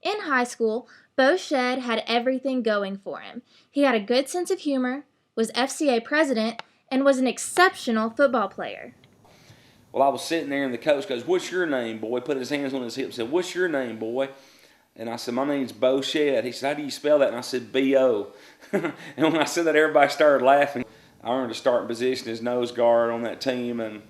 In high school, Bo Shed had everything going for him. He had a good sense of humor, was FCA president, and was an exceptional football player. Well, I was sitting there, and the coach goes, "What's your name, boy?" Put his hands on his hip and said, "What's your name, boy?" And I said, "My name's Bo Shed." He said, "How do you spell that?" And I said, B-O. And when I said that, everybody started laughing. I earned a starting position as nose guard on that team, and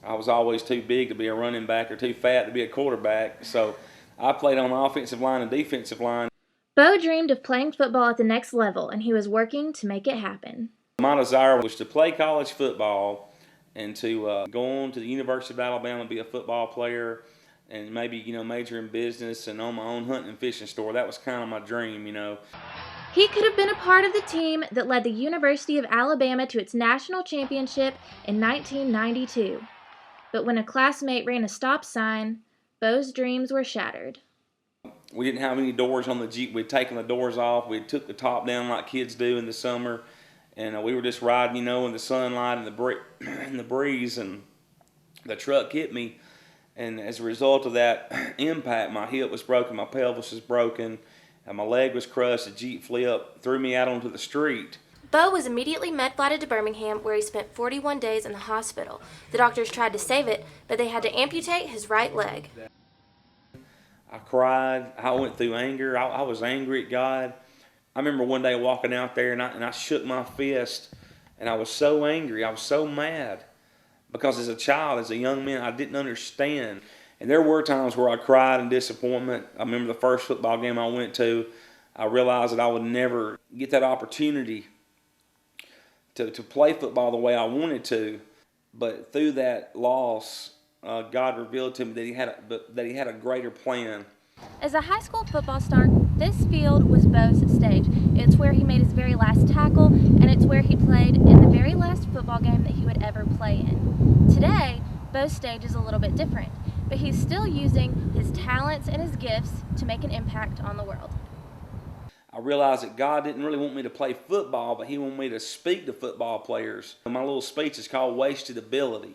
I was always too big to be a running back or too fat to be a quarterback. So I played on the offensive line and defensive line. Bo dreamed of playing football at the next level, and he was working to make it happen. My desire was to play college football and to go on to the University of Alabama and be a football player, and maybe, major in business and own my own hunting and fishing store. That was kind of my dream. He could have been a part of the team that led the University of Alabama to its national championship in 1992. But when a classmate ran a stop sign, Bo's dreams were shattered. We didn't have any doors on the Jeep. We'd taken the doors off. We took the top down like kids do in the summer, and we were just riding, in the sunlight and and the breeze, and the truck hit me. And as a result of that impact, my hip was broken, my pelvis was broken, and my leg was crushed. The Jeep flipped, threw me out onto the street. Bo was immediately med-flighted to Birmingham, where he spent 41 days in the hospital. The doctors tried to save it, but they had to amputate his right leg. I cried. I went through anger. I was angry at God. I remember one day walking out there, and I shook my fist, and I was so angry. I was so mad because as a child, as a young man, I didn't understand. And there were times where I cried in disappointment. I remember the first football game I went to, I realized that I would never get that opportunity to play football the way I wanted to. But through that loss, God revealed to me that He had a greater plan. As a high school football star, this field was Bo's stage. It's where he made his very last tackle, and it's where he played in the very last football game that he would ever play in. Today, Bo's stage is a little bit different, but he's still using his talents and his gifts to make an impact on the world. I realized that God didn't really want me to play football, but He wanted me to speak to football players. My little speech is called Wasted Ability.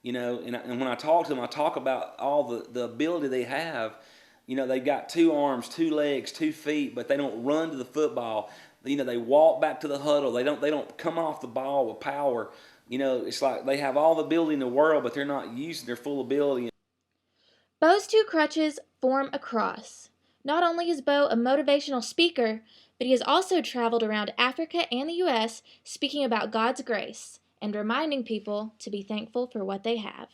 And when I talk to them, I talk about all the ability they have. They've got 2 arms, 2 legs, 2 feet, but they don't run to the football. They walk back to the huddle. They don't come off the ball with power. It's like they have all the ability in the world, but they're not using their full ability. Bo's 2 crutches form a cross. Not only is Bo a motivational speaker, but he has also traveled around Africa and the U.S. speaking about God's grace and reminding people to be thankful for what they have.